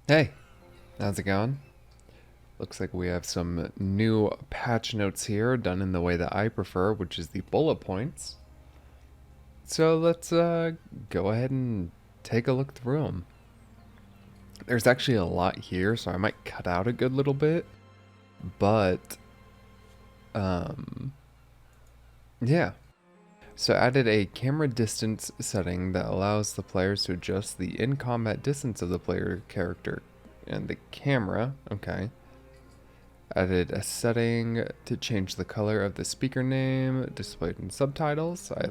Hey, how's it going? Looks like we have some new patch notes here done in the way that I prefer, which is the bullet points. So let's go ahead and take a look through them. There's actually a lot here, so I might cut out a good little bit. But, um, yeah. So added a camera distance setting that allows the players to adjust the in-combat distance of the player character and the camera. Okay. Added a setting to change the color of the speaker name displayed in subtitles. I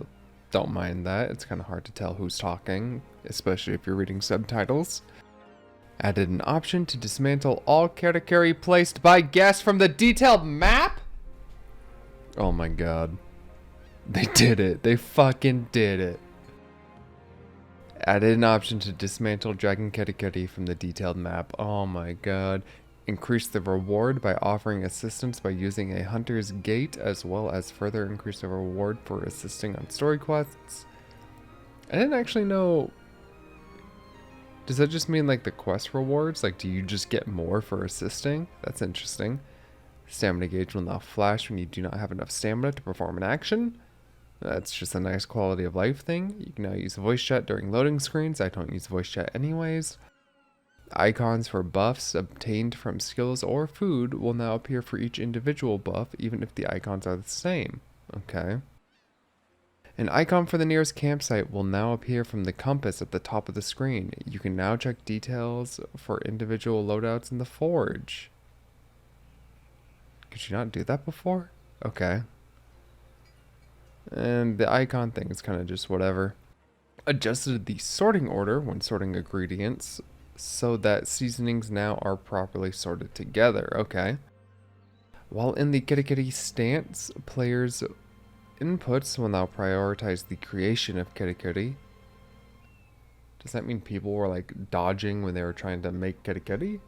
don't mind that. It's kind of hard to tell who's talking, especially if you're reading subtitles. Added an option to dismantle all Karakuri placed by guests from the detailed map? Oh my god. They did it. They fucking did it. Added an option to dismantle Dragon Karakuri from the detailed map. Oh my god. Increase the reward by offering assistance by using a hunter's gate, as well as further increase the reward for assisting on story quests. I didn't actually know. Does that just mean like the quest rewards? Like, do you just get more for assisting? That's interesting. Stamina gauge will now flash when you do not have enough stamina to perform an action. That's just a nice quality of life thing. You can now use voice chat during loading screens. I don't use voice chat anyways. Icons for buffs obtained from skills or food will now appear for each individual buff, even if the icons are the same. Okay. An icon for the nearest campsite will now appear from the compass at the top of the screen. You can now check details for individual loadouts in the forge. Could you not do that before? Okay. And the icon thing is kind of just whatever. Adjusted the sorting order when sorting ingredients so that seasonings now are properly sorted together. Okay. While in the Karakuri stance, players' inputs will now prioritize the creation of Karakuri. Does that mean people were like dodging when they were trying to make Karakuri?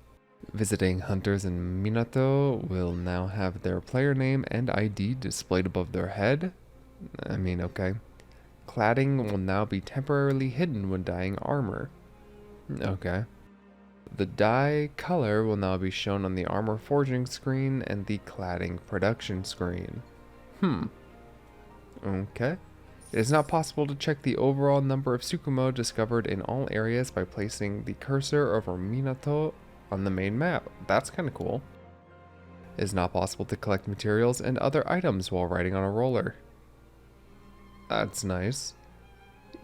Visiting hunters in Minato will now have their player name and ID displayed above their head. I mean, okay. Cladding will now be temporarily hidden when dyeing armor. Okay. The dye color will now be shown on the armor forging screen and the cladding production screen. Okay. It is now possible to check the overall number of Tsukumo discovered in all areas by placing the cursor over Minato on the main map. That's kind of cool. It is not possible to collect materials and other items while riding on a roller. That's nice.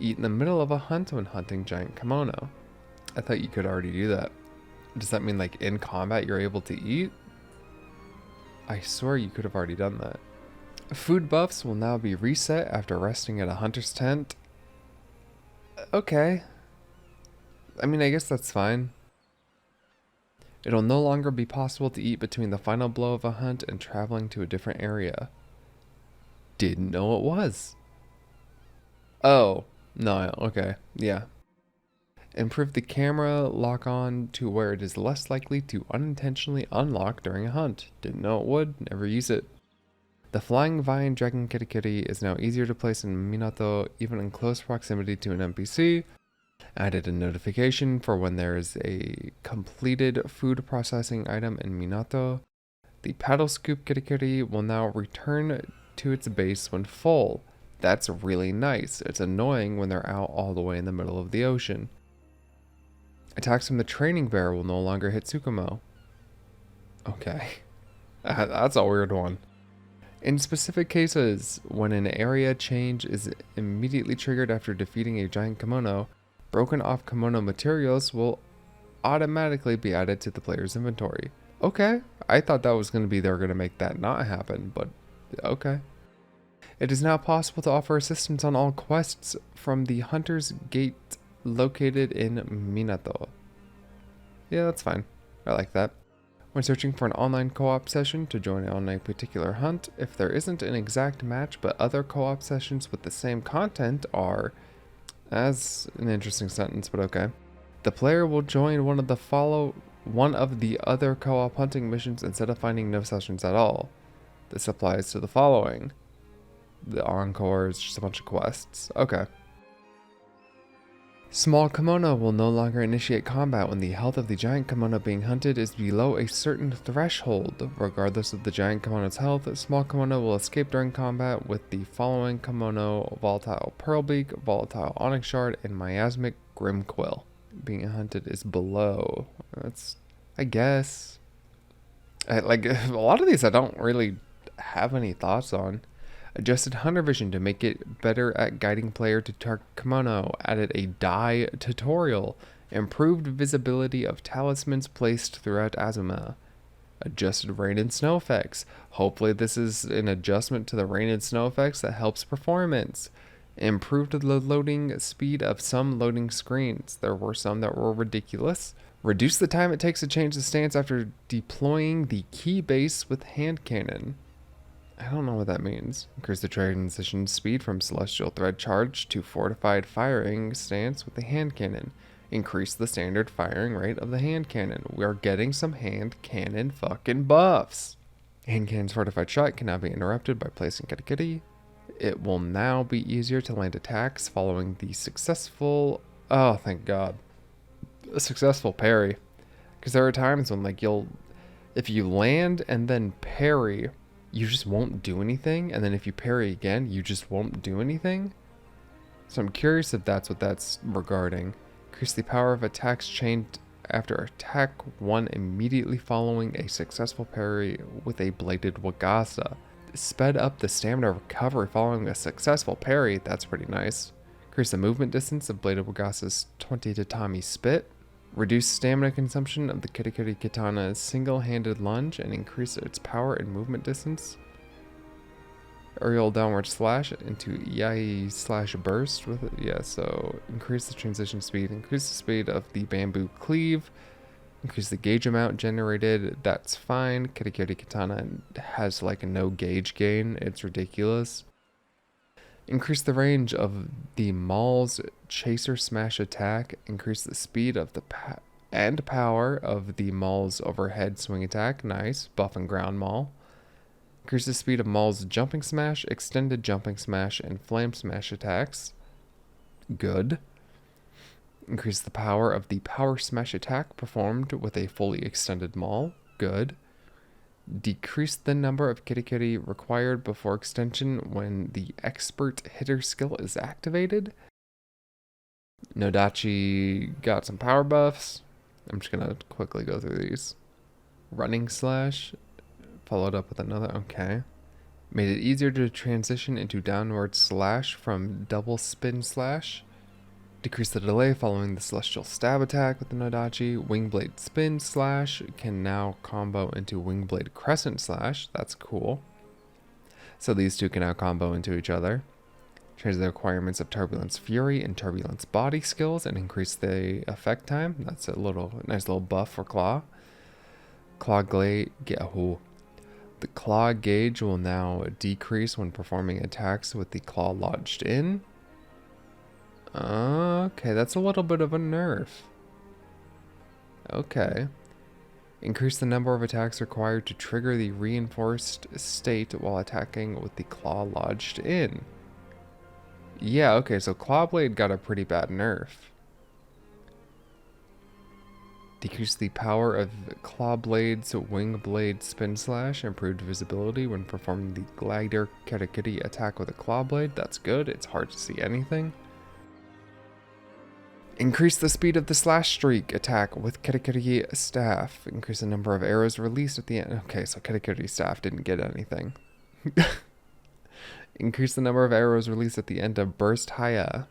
Eat in the middle of a hunt when hunting giant kimono. I thought you could already do that. Does that mean like in combat you're able to eat? I swear you could have already done that. Food buffs will now be reset after resting at a hunter's tent. Okay. I mean, I guess that's fine. It'll no longer be possible to eat between the final blow of a hunt and traveling to a different area. Didn't know it was. Oh, no, okay, yeah. Improve the camera lock on to where it is less likely to unintentionally unlock during a hunt. Didn't know it would, never use it. The flying vine Dragon Karakuri is now easier to place in Minato, even in close proximity to an NPC. Added a notification for when there is a completed food processing item in Minato. The paddle scoop Karakuri will now return to its base when full. That's really nice. It's annoying when they're out all the way in the middle of the ocean. Attacks from the training bear will no longer hit Tsukumo. Okay. That's a weird one. In specific cases, when an area change is immediately triggered after defeating a giant kimono, broken off kimono materials will automatically be added to the player's inventory. Okay. I thought that was going to be they were going to make that not happen, but okay. It is now possible to offer assistance on all quests from the Hunter's Gate located in Minato. Yeah, that's fine. I like that. When searching for an online co-op session to join on a particular hunt, if there isn't an exact match but other co-op sessions with the same content are... That's an interesting sentence, but okay. The player will join one of the other co-op hunting missions instead of finding no sessions at all. This applies to the following. The encore is just a bunch of quests. Okay. Small kimono will no longer initiate combat when the health of the giant kimono being hunted is below a certain threshold. Regardless of the giant kimono's health, small kimono will escape during combat with the following kimono: volatile pearlbeak, volatile onyx shard, and miasmic grim quill. Being hunted is below. That's, I guess. Like a lot of these, I don't really have any thoughts on. Adjusted hunter vision to make it better at guiding player to target kimono. Added a dye tutorial. Improved visibility of talismans placed throughout Azuma. Adjusted rain and snow effects. Hopefully this is an adjustment to the rain and snow effects that helps performance. Improved the loading speed of some loading screens. There were some that were ridiculous. Reduce the time it takes to change the stance after deploying the key base with hand cannon. I don't know what that means. Increase the transition speed from celestial thread charge to fortified firing stance with the hand cannon. Increase the standard firing rate of the hand cannon. We are getting some hand cannon fucking buffs. Hand cannon's fortified shot can now be interrupted by placing Karakuri. It will now be easier to land attacks following the successful... Oh, thank God. A successful parry. Because there are times when, like, if you land and then parry, you just won't do anything, and then if you parry again, you just won't do anything. So I'm curious if that's what that's regarding. Increase the power of attacks chained after attack 1 immediately following a successful parry with a bladed wagasa. Sped up the stamina recovery following a successful parry. That's pretty nice. Increase the movement distance of bladed wagasa's 20 tatami spit. Reduce stamina consumption of the Karakuri Katana's single-handed lunge and increase its power and movement distance. Aerial downward slash into Iai slash burst with it. Yeah, so increase the transition speed, increase the speed of the bamboo cleave, increase the gauge amount generated. That's fine. Karakuri Katana has like a no gauge gain. It's ridiculous. Increase the range of the Maul's Chaser Smash attack. Increase the speed of the and power of the Maul's overhead swing attack. Nice. Buff and ground Maul. Increase the speed of Maul's Jumping Smash, Extended Jumping Smash, and Flame Smash attacks. Good. Increase the power of the Power Smash attack performed with a fully extended Maul. Good. Decrease the number of Karakuri required before extension when the expert hitter skill is activated. Nodachi got some power buffs. I'm just gonna quickly go through these. Running slash, followed up with another, okay. Made it easier to transition into downward slash from double spin slash. Decrease the delay following the celestial stab attack with the Nodachi. Wingblade spin slash can now combo into Wingblade crescent slash. That's cool. So these two can now combo into each other. Change the requirements of Turbulence Fury and Turbulence Body skills and increase the effect time. That's a nice little buff for Claw. Claw Glade. The Claw gauge will now decrease when performing attacks with the Claw lodged in. Okay, that's a little bit of a nerf. Okay. Increase the number of attacks required to trigger the reinforced state while attacking with the Claw lodged in. Yeah, okay, so Clawblade got a pretty bad nerf. Decrease the power of Clawblade's Wingblade Spin Slash. Improved visibility when performing the Glider Karakuri attack with a Clawblade. That's good, it's hard to see anything. Increase the speed of the Slash Streak attack with Karakuri Staff. Increase the number of arrows released at the end. Okay, so Karakuri Staff didn't get anything. Increase the number of arrows released at the end of Burst Haya.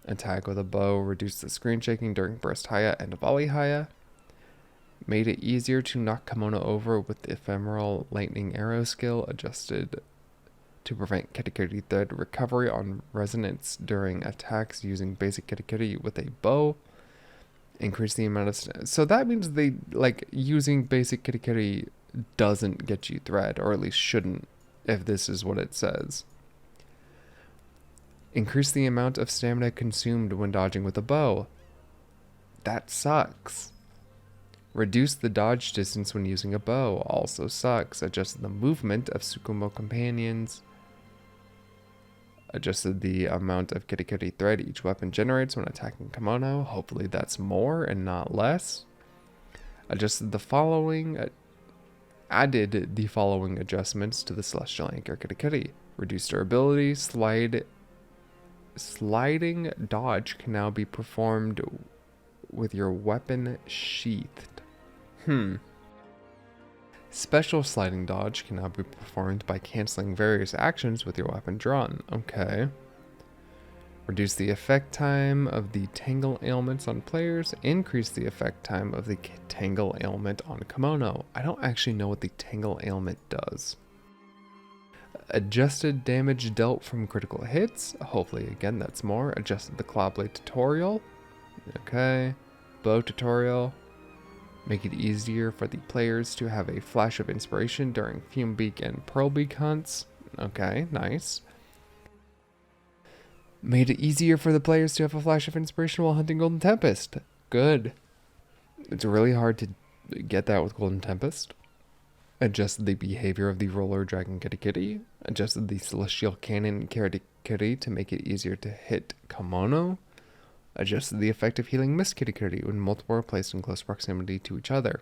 Attack with a bow. Reduce the screen shaking during Burst Haya and Volley Haya. Made it easier to knock Kimono over with the ephemeral lightning arrow skill. Adjusted to prevent Karakuri thread recovery on resonance during attacks using basic Karakuri with a bow. Increase the amount of... So that means they, like, using basic Karakuri doesn't get you thread, or at least shouldn't, if this is what it says. Increase the amount of stamina consumed when dodging with a bow. That sucks. Reduce the dodge distance when using a bow. Also sucks. Adjust the movement of Tsukumo companions. Adjusted the amount of Karakuri thread each weapon generates when attacking kimono. Hopefully that's more and not less. Adjusted the following. Added the following adjustments to the Celestial Anchor Karakuri. Reduced durability. Sliding dodge can now be performed with your weapon sheathed. Special sliding dodge can now be performed by canceling various actions with your weapon drawn. Okay. Reduce the effect time of the Tangle ailments on players. Increase the effect time of the Tangle ailment on kimono. I don't actually know what the Tangle ailment does. Adjusted damage dealt from critical hits. Hopefully, again, that's more. Adjusted the Clawblade tutorial. Okay. Bow tutorial. Make it easier for the players to have a flash of inspiration during Fumebeak and Pearlbeak hunts. Okay, nice. Made it easier for the players to have a flash of inspiration while hunting Golden Tempest. Good. It's really hard to get that with Golden Tempest. Adjusted the behavior of the Roller Dragon Karakuri. Adjusted the Celestial Cannon Karakuri to make it easier to hit kimono. Adjusted the effect of Healing Mist Karakuri when multiple are placed in close proximity to each other.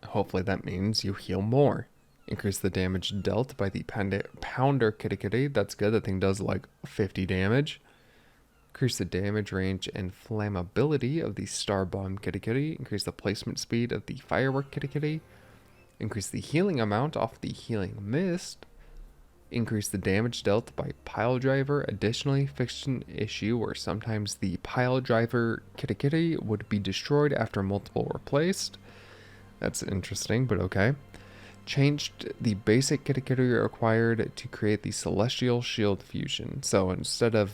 Hopefully that means you heal more. Increase the damage dealt by the Pounder Karakuri. That's good. That thing does like 50 damage. Increase the damage range and flammability of the Star Bomb Karakuri. Increase the placement speed of the Firework Karakuri. Increase the healing amount off the Healing Mist. Increase the damage dealt by Pile Driver. Additionally, fixed an issue where sometimes the Pile Driver Karakuri would be destroyed after multiple were placed. That's interesting, but okay. Changed the basic Karakuri required to create the Celestial Shield Fusion. So instead of...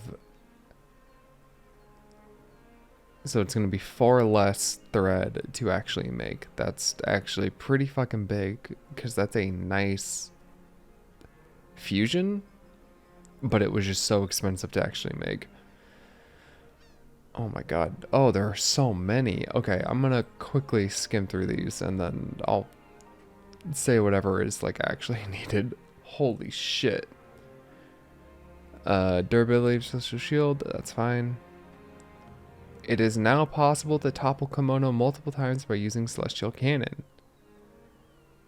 So it's going to be 4 less thread to actually make. That's actually pretty fucking big, because that's a nice fusion, but it was just so expensive to actually make. Oh my god. Oh, there are so many. Okay, I'm going to quickly skim through these, and then I'll say whatever is like actually needed. Holy shit. Durability of Celestial Shield, that's fine. It is now possible to topple kimono multiple times by using Celestial Cannon.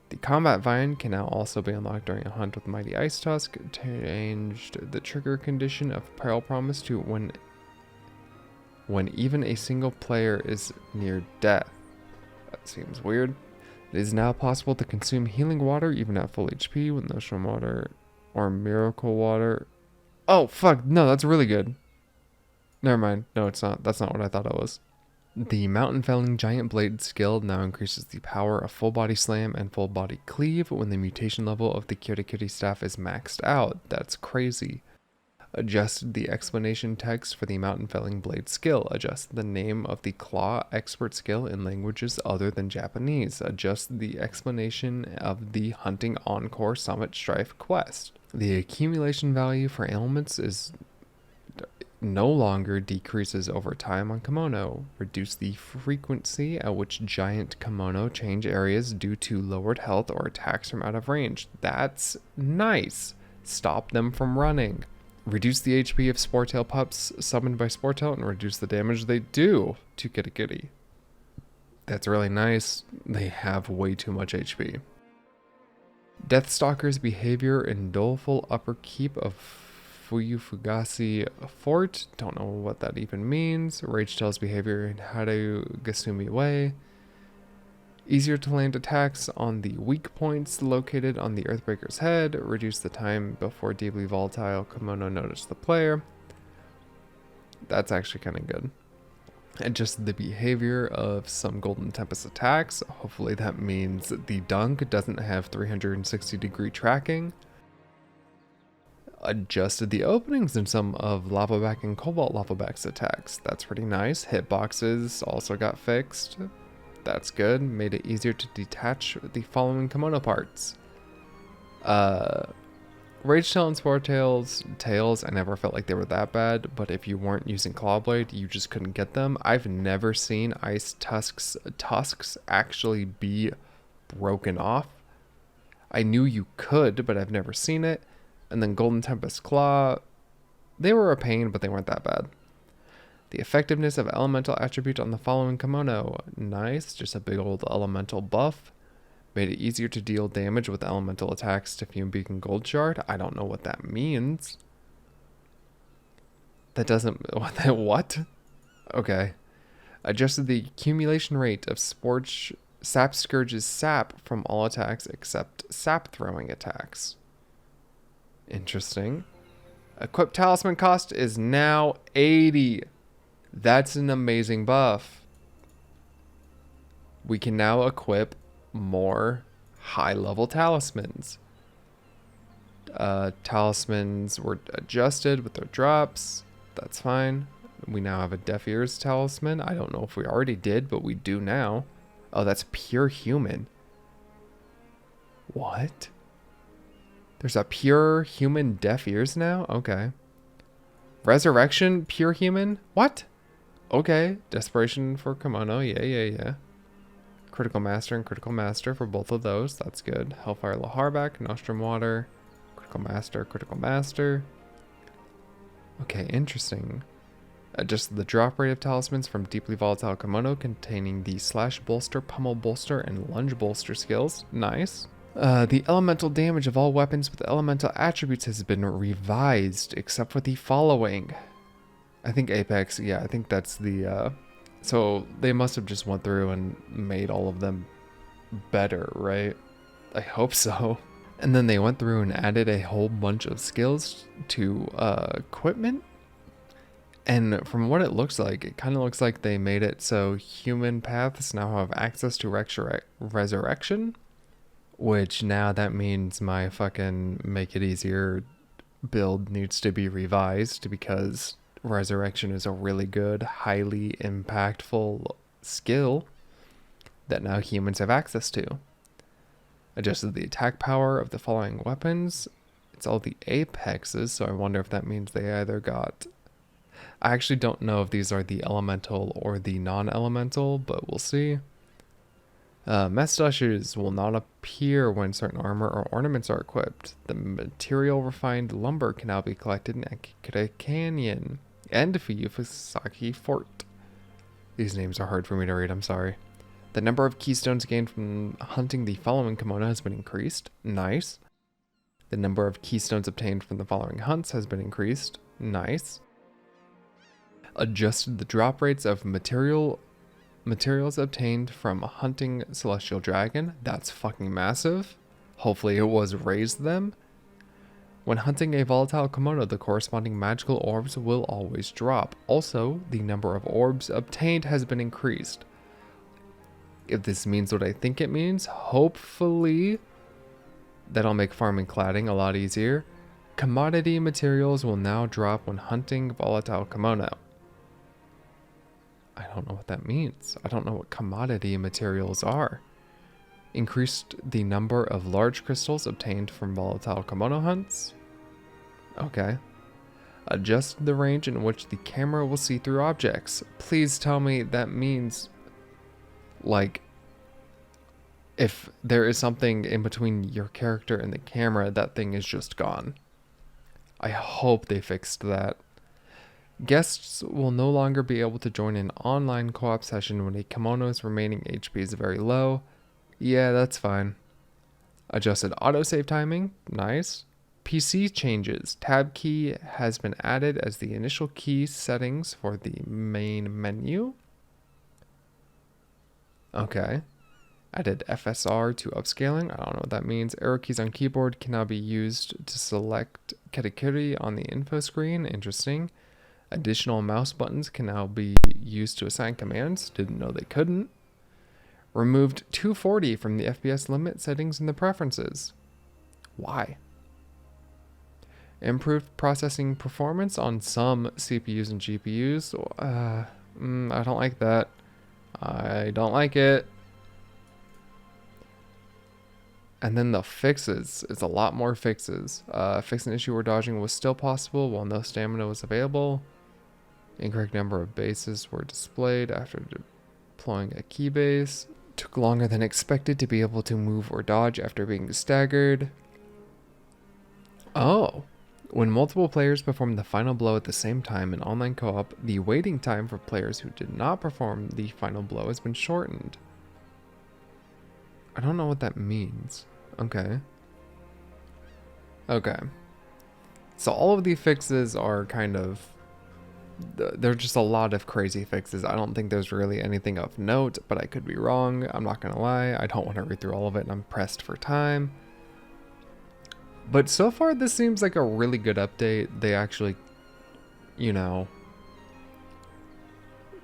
The Combat Vine can now also be unlocked during a hunt with Mighty Ice Tusk. Changed the trigger condition of Peril Promise to when even a single player is near death. That seems weird. It is now possible to consume healing water even at full HP with Notion Water or Miracle Water. Oh, fuck. No, that's really good. Never mind. No, it's not. That's not what I thought it was. The Mountain Felling Giant Blade skill now increases the power of Full Body Slam and Full Body Cleave when the mutation level of the Karakuri staff is maxed out. That's crazy. Adjusted the explanation text for the Mountain Felling Blade skill. Adjusted the name of the Claw Expert skill in languages other than Japanese. Adjusted the explanation of the Hunting Encore Summit Strife quest. The accumulation value for ailments is no longer decreases over time on kimono. Reduce the frequency at which giant kimono change areas due to lowered health or attacks from out of range. That's nice. Stop them from running. Reduce the HP of Sportail pups summoned by Sportail and reduce the damage they do to Karakuri. That's really nice. They have way too much HP. Deathstalker's behavior in doleful upper keep of Fuyufugasi Fort. Don't know what that even means. Ragetail's behavior in Haru Gasumi Way. Easier to land attacks on the weak points located on the Earthbreaker's head. Reduce the time before deeply volatile kimono notice the player. That's actually kind of good. Adjust the behavior of some Golden Tempest attacks. Hopefully that means the dunk doesn't have 360-degree tracking. Adjusted the openings in some of Lavaback and Cobalt Lavaback's attacks. That's pretty nice. Hitboxes also got fixed. That's good. Made it easier to detach the following kimono parts. Ragetail and Sportail's tails, I never felt like they were that bad, but if you weren't using Clawblade, you just couldn't get them. I've never seen Ice Tusk's tusks actually be broken off. I knew you could, but I've never seen it. And then Golden Tempest Claw. They were a pain, but they weren't that bad. The effectiveness of elemental attribute on the following kimono. Nice, just a big old elemental buff. Made it easier to deal damage with elemental attacks to Fume Beacon Gold Shard. I don't know what that means. That doesn't... What? Okay. Adjusted the accumulation rate of Sap Scourge's sap from all attacks except sap throwing attacks. Interesting. Equip Talisman cost is now 80. That's an amazing buff. We can now equip more high-level talismans. Talismans were adjusted with their drops. That's fine. We now have a Deaf Ears talisman. I don't know if we already did, but we do now. Oh, that's pure human. What? There's a pure human Deaf Ears now? Okay. Resurrection, pure human? What? Okay. Desperation for Kimono. Yeah. Critical Master and Critical Master for both of those. That's good. Hellfire Laharback, Nostrum Water, Critical Master, Critical Master. Okay, interesting. Adjust the drop rate of talismans from Deeply Volatile Kimono containing the Slash Bolster, Pummel Bolster, and Lunge Bolster skills. Nice. The elemental damage of all weapons with elemental attributes has been revised, except for the following. I think Apex, yeah, I think that's the, so they must have just went through and made all of them better, right? I hope so. And then they went through and added a whole bunch of skills to equipment. And from what it looks like, it kind of looks like they made it so human paths now have access to resurrection. Which now that means my fucking make it easier build needs to be revised because resurrection is a really good, highly impactful skill that now humans have access to. Adjusted the attack power of the following weapons. It's all the apexes, so I wonder if that means they either got... I actually don't know if these are the elemental or the non-elemental, but we'll see. Mustaches will not appear when certain armor or ornaments are equipped. The material refined lumber can now be collected in Akira Canyon and Fuyufusaki Fort. These names are hard for me to read, I'm sorry. The number of keystones gained from hunting the following kimono has been increased. Nice. The number of keystones obtained from the following hunts has been increased. Nice. Adjusted the drop rates of materials obtained from hunting Celestial Dragon. That's fucking massive. Hopefully it was raised them. When hunting a volatile kimono, the corresponding magical orbs will always drop. Also, the number of orbs obtained has been increased. If this means what I think it means, hopefully that'll make farming cladding a lot easier. Commodity materials will now drop when hunting volatile kimono. I don't know what that means. I don't know what commodity materials are. Increased the number of large crystals obtained from volatile kimono hunts. Okay. Adjust the range in which the camera will see through objects. Please tell me that means, like, if there is something in between your character and the camera, that thing is just gone. I hope they fixed that. Guests will no longer be able to join an online co-op session when a kimono's remaining HP is very low. Yeah, that's fine. Adjusted autosave timing. Nice. PC changes. Tab key has been added as the initial key settings for the main menu. Okay. Added FSR to upscaling. I don't know what that means. Arrow keys on keyboard can now be used to select Karakuri on the info screen. Interesting. Additional mouse buttons can now be used to assign commands. Didn't know they couldn't. Removed 240 from the FPS limit settings in the preferences. Why? Improved processing performance on some CPUs and GPUs. I don't like that. I don't like it. And then the fixes. It's a lot more fixes. Fix an issue where dodging was still possible while no stamina was available. Incorrect number of bases were displayed after deploying a key base. Took longer than expected to be able to move or dodge after being staggered. Oh. When multiple players perform the final blow at the same time in online co-op, the waiting time for players who did not perform the final blow has been shortened. I don't know what that means. Okay. Okay. So all of the fixes are kind of... There's just a lot of crazy fixes. I don't think there's really anything of note, but I could be wrong. I'm not gonna lie. I don't want to read through all of it and I'm pressed for time. But so far this seems like a really good update. They actually, you know,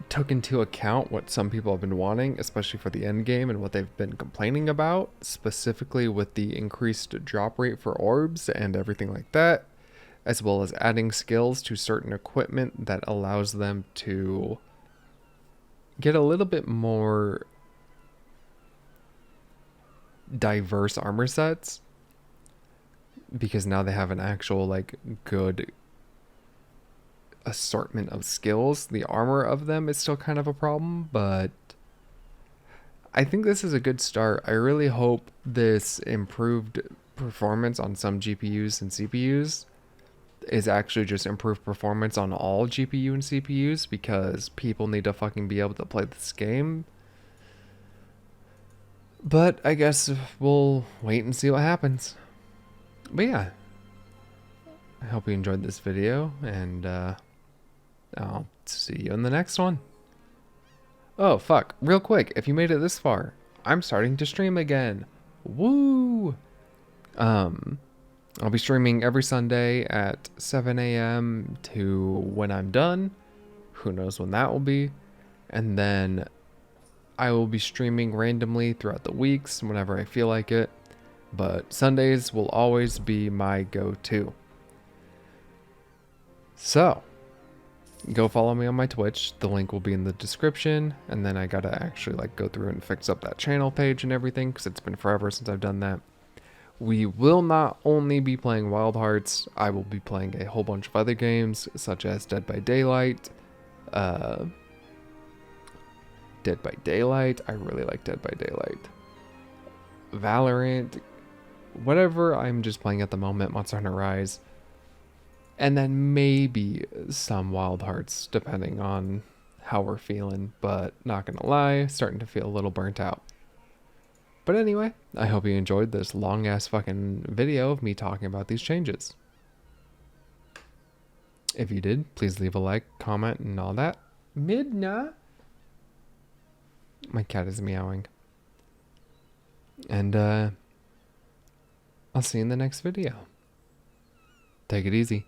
took into account what some people have been wanting, especially for the end game and what they've been complaining about, specifically with the increased drop rate for orbs and everything like that, as well as adding skills to certain equipment that allows them to get a little bit more diverse armor sets, because now they have an actual like good assortment of skills. The armor of them is still kind of a problem, but I think this is a good start. I really hope this improved performance on some GPUs and CPUs is actually just improved performance on all GPU and CPUs, because people need to fucking be able to play this game. But I guess we'll wait and see what happens. But yeah, I hope you enjoyed this video, and I'll see you in the next one. Oh, fuck. Real quick, if you made it this far, I'm starting to stream again. Woo! I'll be streaming every Sunday at 7 a.m. to when I'm done. Who knows when that will be. And then I will be streaming randomly throughout the weeks whenever I feel like it. But Sundays will always be my go-to. So, go follow me on my Twitch. The link will be in the description. And then I gotta actually like go through and fix up that channel page and everything, because it's been forever since I've done that. We will not only be playing Wild Hearts, I will be playing a whole bunch of other games, such as Dead by Daylight. Dead by Daylight. I really like Dead by Daylight. Valorant. Whatever I'm just playing at the moment, Monster Hunter Rise. And then maybe some Wild Hearts, depending on how we're feeling. But not gonna lie, starting to feel a little burnt out. But anyway, I hope you enjoyed this long ass fucking video of me talking about these changes. If you did, please leave a like, comment, and all that. Midna. My cat is meowing. And I'll see you in the next video. Take it easy.